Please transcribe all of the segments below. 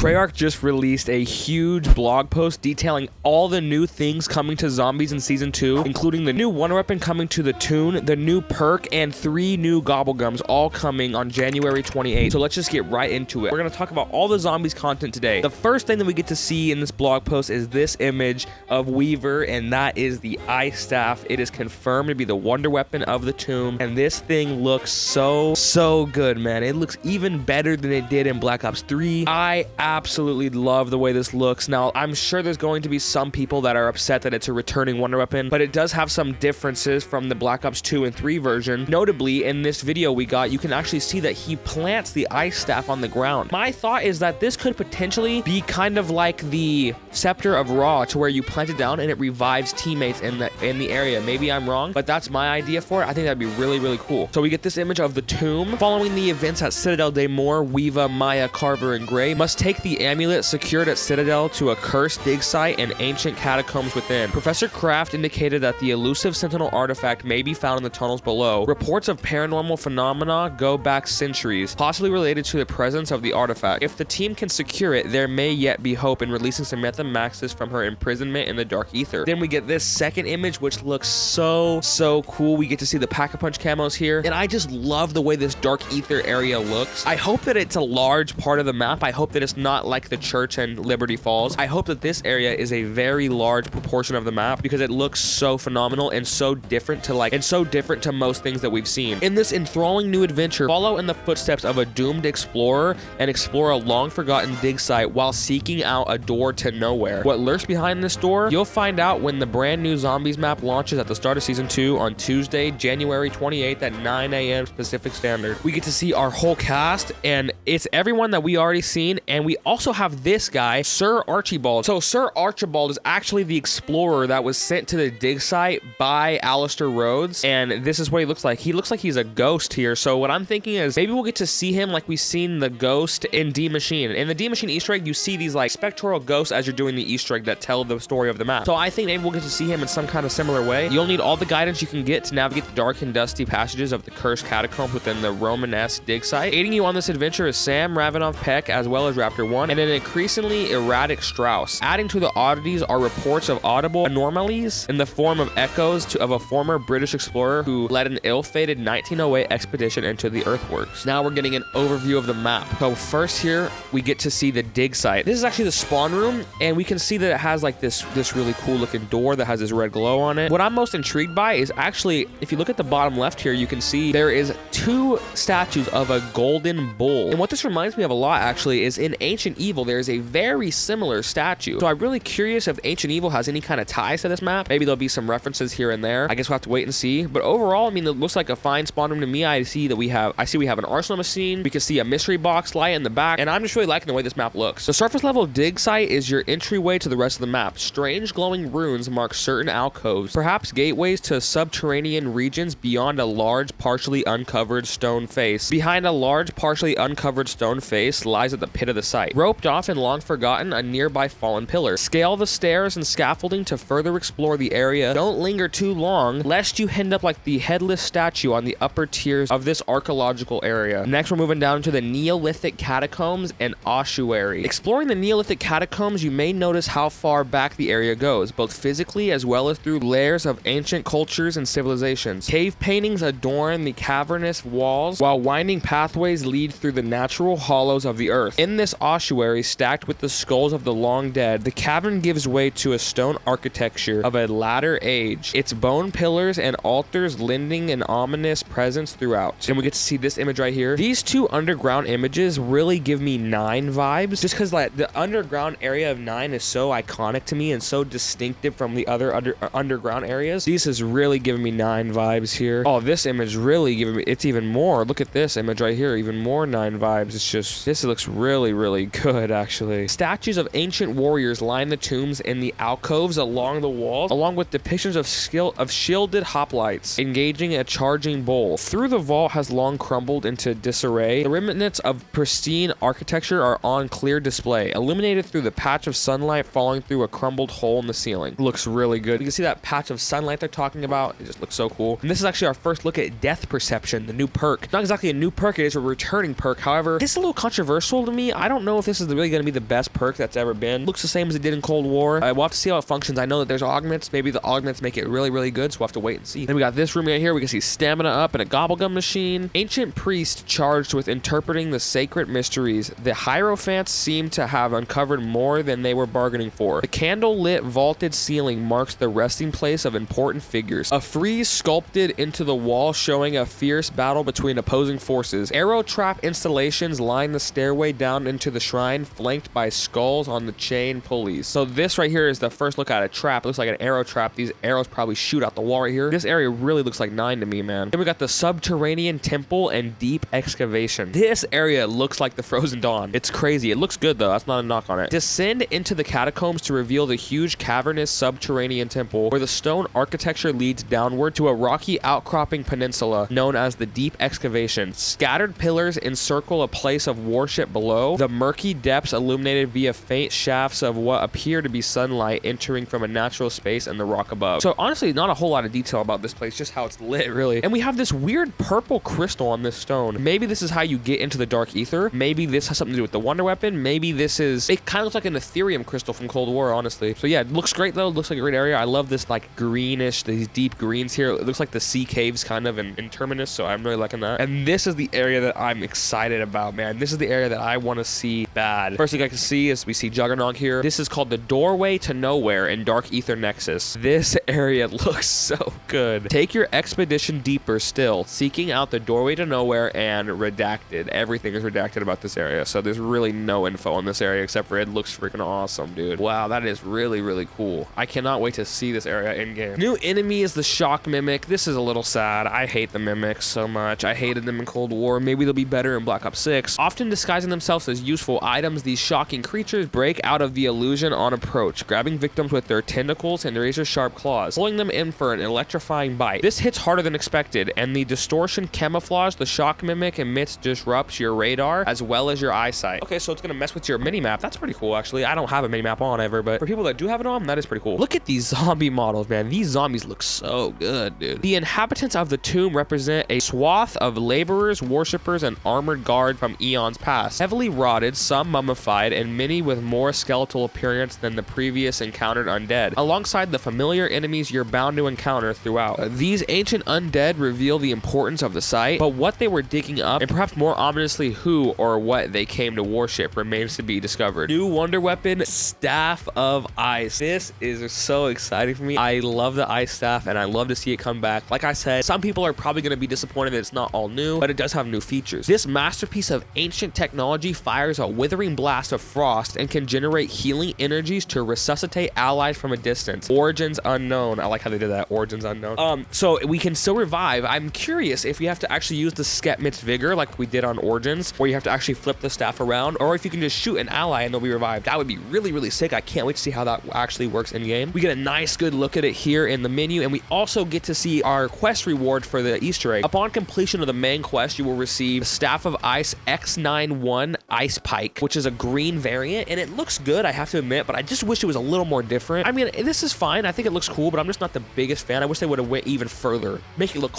Treyarch just released a huge blog post detailing all the new things coming to Zombies in Season 2, including the new Wonder Weapon coming to the Toon, the new perk, and 3 new Gobble Gums, all coming on January 28th. So let's just get right into it. We're going to talk about all the Zombies content today. The first thing that we get to see in this blog post is this image of Weaver, and that is the Ice Staff. It is confirmed to be the Wonder Weapon of the Tomb, and this thing looks so good, man. It looks even better than it did in Black Ops 3. I absolutely love the way this looks. Now, I'm sure there's going to be some people that are upset that it's a returning Wonder Weapon, but it does have some differences from the Black Ops 2 and 3 version. Notably, in this video we got, you can actually see that he plants the Ice Staff on the ground. My thought is that this could potentially be kind of like the Scepter of Ra, to where you plant it down and it revives teammates in the area. Maybe I'm wrong, but that's my idea for it. I think that'd be really cool. So we get this image of the Tomb. Following the events at Citadel de Moore, Weeva, Maya, Carver, and Gray must take the amulet secured at Citadel to a cursed dig site and ancient catacombs within. Professor Kraft indicated that the elusive Sentinel artifact may be found in the tunnels below. Reports of paranormal phenomena go back centuries, possibly related to the presence of the artifact. If the team can secure it, there may yet be hope in releasing Samantha Maxis from her imprisonment in the Dark Ether. Then we get this second image, which looks so cool. We get to see the Pack-a-Punch camos here, and I just love the way this Dark Ether area looks. I hope that it's a large part of the map. I hope that it's not like the church and Liberty Falls. I hope that this area is a very large proportion of the map, because it looks so phenomenal and so different to most things that we've seen. In this enthralling new adventure, follow in the footsteps of a doomed explorer and explore a long forgotten dig site while seeking out a door to nowhere. What lurks behind this door? You'll find out when the brand new Zombies map launches at the start of Season 2 on Tuesday, January 28th at 9 a.m. Pacific Standard. We get to see our whole cast, and it's everyone that we already seen, and we also have this guy, Sir Archibald. So Sir Archibald is actually the explorer that was sent to the dig site by Alistair Rhodes, and this is what he looks like. He looks like he's a ghost here. So what I'm thinking is maybe we'll get to see him like we've seen the ghost in D Machine. In the D Machine Easter egg, you see these like spectral ghosts as you're doing the Easter egg that tell the story of the map. So I think maybe we'll get to see him in some kind of similar way. You'll need all the guidance you can get to navigate the dark and dusty passages of the cursed catacombs within the Romanesque dig site. Aiding you on this adventure is Sam Ravenov Peck, as well as Raptor 1, and an increasingly erratic Strauss. Adding to the oddities are reports of audible anomalies in the form of echoes of a former British explorer who led an ill-fated 1908 expedition into the earthworks. Now we're getting an overview of the map. So first here, we get to see the dig site. This is actually the spawn room, and we can see that it has like this really cool looking door that has this red glow on it. What I'm most intrigued by is actually, if you look at the bottom left here, you can see there is 2 statues of a golden bull. And what this reminds me of a lot actually is in Ancient Evil, there is a very similar statue. So I'm really curious if Ancient Evil has any kind of ties to this map. Maybe there'll be some references here and there. I guess we'll have to wait and see. But overall, I mean, it looks like a fine spawn room to me. I see we have an arsenal machine. We can see a mystery box light in the back, and I'm just really liking the way this map looks. The surface level dig site is your entryway to the rest of the map. Strange glowing runes mark certain alcoves, perhaps gateways to subterranean regions beyond a large partially uncovered stone face. Behind a large partially uncovered stone face lies at the pit of the site. Roped off and long forgotten, a nearby fallen pillar. Scale the stairs and scaffolding to further explore the area. Don't linger too long, lest you end up like the headless statue on the upper tiers of this archaeological area. Next, we're moving down to the Neolithic catacombs and ossuary. Exploring the Neolithic catacombs, you may notice how far back the area goes, both physically as well as through layers of ancient cultures and civilizations. Cave paintings adorn the cavernous walls, while winding pathways lead through the natural hollows of the earth. In this ossuary, stacked with the skulls of the long dead, the cavern gives way to a stone architecture of a latter age, its bone pillars and altars lending an ominous presence throughout. And we get to see this image right here. These 2 underground images really give me 9 vibes, just because like the underground area of 9 is so iconic to me and so distinctive from the other underground areas. This is really giving me 9 vibes here. Oh, this image really giving me, it's even more. Look at this image right here, even more 9 vibes. It's just, this looks really good actually. Statues of ancient warriors line the tombs in the alcoves along the walls, along with depictions of shielded hoplites engaging a charging bull. Through the vault has long crumbled into disarray. The remnants of pristine architecture are on clear display, illuminated through the patch of sunlight falling through a crumbled hole in the ceiling. Looks really good. You can see that patch of sunlight they're talking about. It just looks so cool. And this is actually our first look at Death Perception, the new perk. Not exactly a new perk, it is a returning perk. However, this is a little controversial to me. I don't know know if this is really going to be the best perk that's ever been. Looks the same as it did in Cold War. We'll have to see how it functions. I know that there's augments. Maybe the augments make it really, really good, so we'll have to wait and see. Then we got this room right here. We can see stamina up and a Gobble Gum machine. Ancient priest charged with interpreting the sacred mysteries. The Hierophants seem to have uncovered more than they were bargaining for. The candle-lit vaulted ceiling marks the resting place of important figures. A frieze sculpted into the wall showing a fierce battle between opposing forces. Arrow trap installations line the stairway down into the shrine, flanked by skulls on the chain pulleys. So this right here is the first look at a trap. It looks like an arrow trap. These arrows probably shoot out the wall right here. This area really looks like 9 to me, man. Then we got the subterranean temple and deep excavation. This area looks like the Frozen Dawn. It's crazy. It looks good though. That's not a knock on it. Descend into the catacombs to reveal the huge cavernous subterranean temple where the stone architecture leads downward to a rocky outcropping peninsula known as the deep excavation. Scattered pillars encircle a place of worship below, the murky depths illuminated via faint shafts of what appear to be sunlight entering from a natural space in the rock above. So honestly, not a whole lot of detail about this place, just how it's lit, really. And we have this weird purple crystal on this stone. Maybe this is how you get into the dark ether. Maybe this has something to do with the wonder weapon. Maybe this is, it kind of looks like an Ethereum crystal from Cold War, honestly. So yeah, it looks great though. It looks like a great area. I love this like greenish, these deep greens here. It looks like the sea caves kind of in Terminus, so I'm really liking that. And this is the area that I'm excited about, man. This is the area that I want to see bad. First thing I can see is we see Juggernog here. This is called the Doorway to Nowhere in Dark Ether Nexus. This area looks so good. Take your expedition deeper still, seeking out the Doorway to Nowhere and redacted. Everything is redacted about this area, so there's really no info on this area except for it looks freaking awesome, dude. Wow, that is really, really cool. I cannot wait to see this area in game. New enemy is the Shock Mimic. This is a little sad. I hate the mimics so much. I hated them in Cold War. Maybe they'll be better in Black Ops 6. Often disguising themselves as useful items, these shocking creatures break out of the illusion on approach, grabbing victims with their tentacles and razor-sharp claws, pulling them in for an electrifying bite. This hits harder than expected, and the distortion camouflage the Shock Mimic emits disrupts your radar as well as your eyesight. Okay, so it's gonna mess with your mini-map. That's pretty cool, actually. I don't have a mini-map on ever, but for people that do have it on, that is pretty cool. Look at these zombie models, man. These zombies look so good, dude. The inhabitants of the tomb represent a swath of laborers, worshippers, and armored guard from eons past. Heavily rotted, some mummified, and many with more skeletal appearance than the previous encountered undead, alongside the familiar enemies you're bound to encounter throughout. These ancient undead reveal the importance of the site, but what they were digging up, and perhaps more ominously who or what they came to worship, remains to be discovered. New wonder weapon, Staff of Ice. This is so exciting for me. I love the ice staff, and I love to see it come back. Like I said, some people are probably going to be disappointed that it's not all new, but it does have new features. This masterpiece of ancient technology fires a withering blast of frost and can generate healing energies to resuscitate allies from a distance. Origins unknown. I like how they did that. Origins unknown. So we can still revive. I'm curious if we have to actually use the Skepmit's Vigor like we did on Origins, or you have to actually flip the staff around, or if you can just shoot an ally and they'll be revived. That would be really, really sick. I can't wait to see how that actually works in game. We get a nice, good look at it here in the menu, and we also get to see our quest reward for the Easter egg. Upon completion of the main quest, you will receive the Staff of Ice X91 Ice Pike, which is a green variant, and it looks good, I have to admit, but I just wish it was a little more different. I mean, this is fine. I think it looks cool, but I'm just not the biggest fan. I wish they would have went even further. Make it look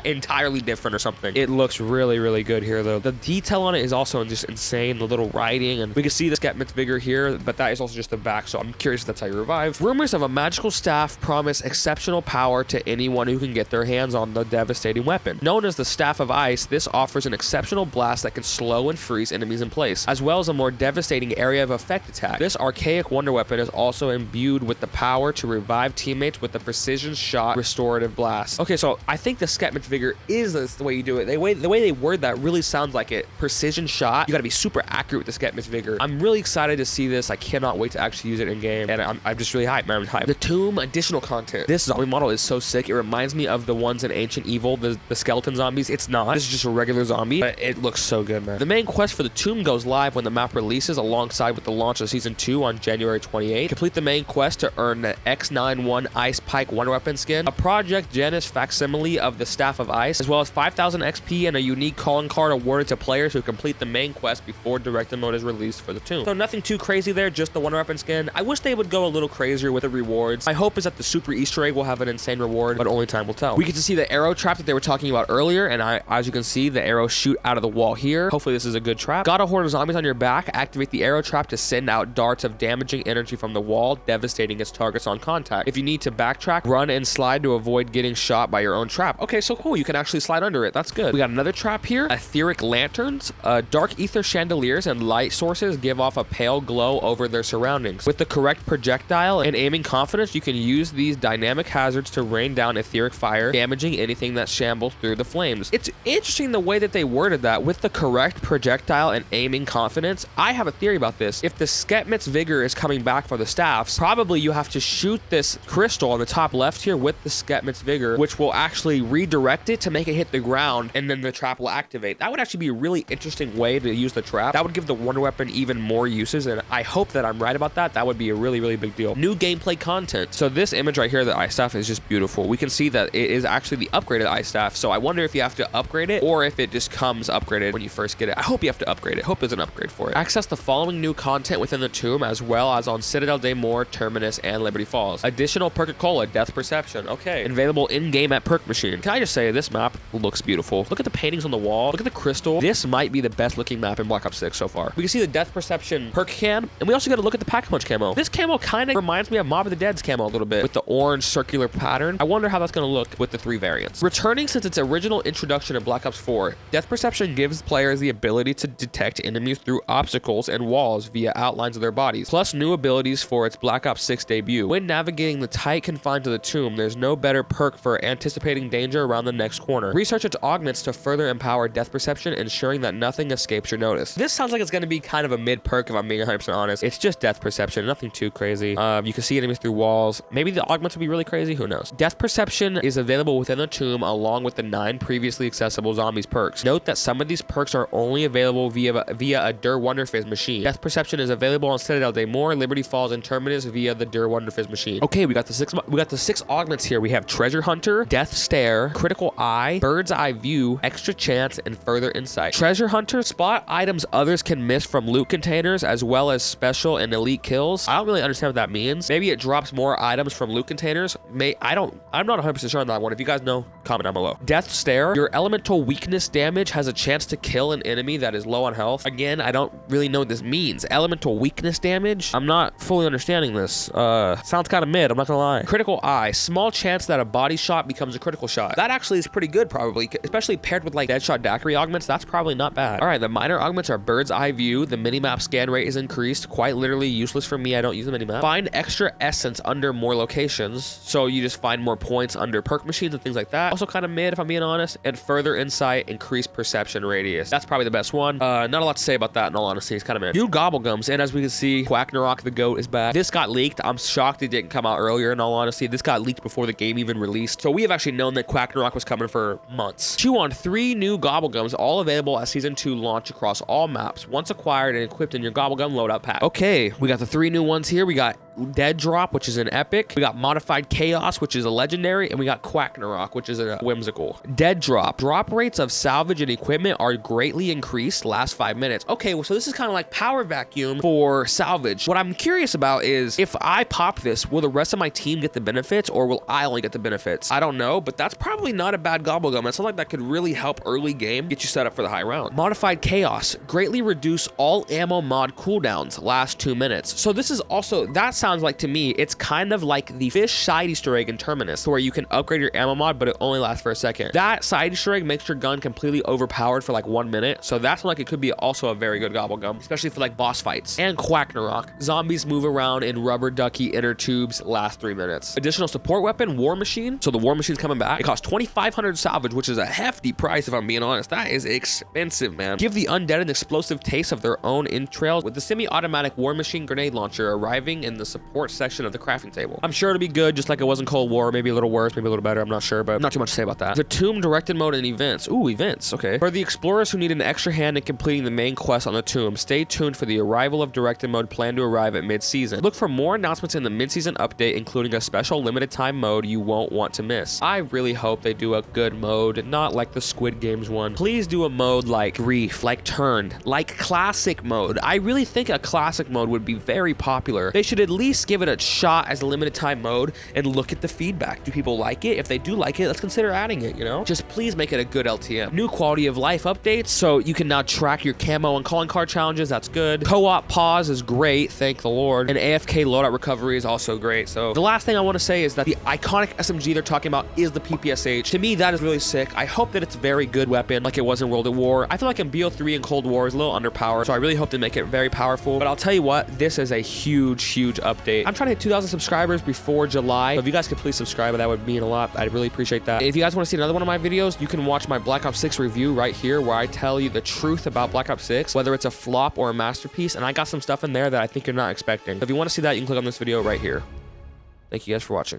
entirely different or something. It looks really, really good here, though. The detail on it is also just insane. The little writing, and we can see the Skepmit's Vigor here, but that is also just the back, so I'm curious if that's how you revive. Rumors of a magical staff promise exceptional power to anyone who can get their hands on the devastating weapon. Known as the Staff of Ice, this offers an exceptional blast that can slow and freeze enemies in place, as well as a more devastating area of effect attack. This archaic wonder weapon is also imbued with the power to revive teammates with the precision shot restorative blast. Okay, so I think the Skepmit's Vigor is the way you do it. The way they word that really sounds like it. Precision shot. You gotta be super accurate with the Skepmit's Vigor. I'm really excited to see this. I cannot wait to actually use it in game, and I'm just really hyped, man. I'm hyped. The Tomb additional content. This zombie model is so sick. It reminds me of the ones in Ancient Evil, the skeleton zombies. It's not. This is just a regular zombie, but it looks so good, man. The main quest for the Tomb goes live when the map releases alongside with the launch of Season 2 on January 28th. Complete the main quest to earn the X91 Ice Pike Wonder Weapon skin, a Project Janus facsimile of the Staff of Ice, as well as 5,000 XP and a unique calling card awarded to players who complete the main quest before Director Mode is released for the Tomb. So nothing too crazy there, just the Wonder Weapon skin. I wish they would go a little crazier with the rewards. My hope is that the Super Easter Egg will have an insane reward, but only time will tell. We get to see the arrow trap that they were talking about earlier, and as you can see, the arrows shoot out of the wall here. Hopefully this is a good trap. God of horde of zombies on your back, activate the arrow trap to send out darts of damaging energy from the wall, devastating its targets on contact. If you need to backtrack, run and slide to avoid getting shot by your own trap. Okay, so cool. You can actually slide under it. That's good. We got another trap here. Etheric lanterns. Dark ether chandeliers and light sources give off a pale glow over their surroundings. With the correct projectile and aiming confidence, you can use these dynamic hazards to rain down etheric fire, damaging anything that shambles through the flames. It's interesting the way that they worded that. With the correct projectile and aiming confidence, I have a theory about this. If the Skepmit's Vigor is coming back for the staffs, probably you have to shoot this crystal on the top left here with the Skepmit's Vigor, which will actually redirect it to make it hit the ground, and then the trap will activate. That would actually be a really interesting way to use the trap. That would give the wonder weapon even more uses, and I hope that I'm right about that. That would be a really, really big deal. New gameplay content. So this image right here, the ice staff, is just beautiful. We can see that it is actually the upgraded ice staff, so I wonder if you have to upgrade it or if it just comes upgraded when you first get it. I hope you have to upgrade it. Hope there's an upgrade for it. Access the following new content within the tomb, as well as on Citadel Day More, Terminus, and Liberty Falls. Additional Perk-a-Cola, Death Perception. Okay. Available in-game at Perk Machine. Can I just say, this map looks beautiful. Look at the paintings on the wall. Look at the crystal. This might be the best looking map in Black Ops 6 so far. We can see the Death Perception perk cam, and we also got to look at the Pack-a-Punch camo. This camo kind of reminds me of Mob of the Dead's camo a little bit, with the orange circular pattern. I wonder how that's going to look with the 3 variants. Returning since its original introduction in Black Ops 4, Death Perception gives players the ability to detect enemies through obstacles and walls via outlines of their bodies, plus new abilities for its Black Ops 6 debut. When navigating the tight confines of the tomb, there's no better perk for anticipating danger around the next corner. Research its augments to further empower Death Perception, ensuring that nothing escapes your notice. This sounds like it's going to be kind of a mid perk if I'm being 100% honest. It's just Death Perception, nothing too crazy. You can see enemies through walls. Maybe the augments will be really crazy, who knows. Death Perception is available within the tomb along with the 9 previously accessible zombies perks. Note that some of these perks are only available via a Der Wonderfizz machine. Death Perception is available on Citadel Day More, Liberty Falls, and Terminus via the Der Wonderfizz machine. Okay, we got the six augments here. We have Treasure Hunter, Death Stare, Critical Eye, Bird's Eye View, Extra Chance, and Further Insight. Treasure Hunter, spot items others can miss from loot containers, as well as special and elite kills. I don't really understand what that means. Maybe it drops more items from loot containers. I'm not 100% sure on that one. If you guys know, comment down below. Death Stare, your elemental weakness damage has a chance to kill an enemy that is low on health. Again, I don't really know what this means. Elemental weakness damage? I'm not fully understanding this. Sounds kind of mid, I'm not gonna lie. Critical Eye, small chance that a body shot becomes a critical shot. That actually is pretty good, probably, especially paired with like Deadshot Daiquiri augments. That's probably not bad. All right, the minor augments are Bird's Eye View. The minimap scan rate is increased, quite literally useless for me. I don't use the minimap. Find extra essence under more locations, so you just find more points under perk machines and things like that. Also kind of mid, if I'm being honest. And Further Insight, increased perception radius. That's probably the best one. Not a lot to say about that in all honesty. It's kind of mid. New Gobble Gums, and as we can see, Quacknarok the GOAT is back. This got leaked. I'm shocked it didn't come out earlier, in all honesty. This got leaked before the game even released. So we have actually known that Quacknarok was coming for months. Chew on 3 new Gobble Gums, all available at Season 2 launch across all maps, once acquired and equipped in your Gobble Gum loadout pack. Okay, we got the 3 new ones here. We got Dead Drop, which is an epic. We got Modified Chaos, which is a legendary, and we got Quacknarok, which is a whimsical. Dead Drop. Drop rates of salvage and equipment are greatly increased last 5 minutes. Okay, well, so this is kind of like Power Vacuum for salvage. What I'm curious about is, if I pop this, will the rest of my team get the benefits, or will I only get the benefits? I don't know, but that's probably not a bad Gobble Gum. It sounds like that could really help early game, get you set up for the high round. Modified Chaos. Greatly reduce all ammo mod cooldowns last 2 minutes. So this is also, that sounds like, to me, it's kind of like the fish side Easter egg in Terminus, where you can upgrade your ammo mod, but it only lasts for a second. That side Easter egg makes your gun completely overpowered for like 1 minute. So that's like, it could be also a very good Gobble Gum, especially for like boss fights. And Quacknarok. Zombies move around in rubber ducky inner tubes, last 3 minutes. Additional support weapon, War Machine. So the War Machine's coming back. It costs 2,500 salvage, which is a hefty price if I'm being honest. That is expensive, man. Give the undead an explosive taste of their own entrails with the semi-automatic War Machine grenade launcher arriving in the support section of the crafting table. I'm sure it'll be good, just like it was in Cold War. Maybe a little worse, maybe a little better. I'm not sure, but not too much to say about that. The Tomb directed mode and events. Ooh, events. Okay. For the explorers who need an extra hand in completing the main quest on the Tomb, stay tuned for the arrival of directed mode planned to arrive at mid-season. Look for more announcements in the mid-season update, including a special limited time mode you won't want to miss. I really hope they do a good mode, not like the Squid Games one. Please do a mode like Grief, like Turned, like Classic mode. I really think a Classic mode would be very popular. They should at least least give it a shot as a limited time mode and look at the feedback. Do people like it? If they do like it, let's consider adding it, you know? Just please make it a good LTM. New quality of life updates, so you can now track your camo and calling card challenges. That's good. Co-op pause is great, thank the Lord. And AFK loadout recovery is also great. So the last thing I want to say is that the iconic SMG they're talking about is the PPSH. To me, that is really sick. I hope that it's a very good weapon like it was in World at War. I feel like in BO3 and Cold War is a little underpowered, so I really hope they make it very powerful. But I'll tell you what, this is a huge update. I'm trying to hit 2,000 subscribers before July, so if you guys could please subscribe, that would mean a lot. I'd really appreciate that. If you guys want to see another one of my videos, you can watch my Black Ops 6 review right here, where I tell you the truth about Black Ops 6, whether it's a flop or a masterpiece, and I got some stuff in there that I think you're not expecting. So if you want to see that, you can click on this video right here. Thank you guys for watching.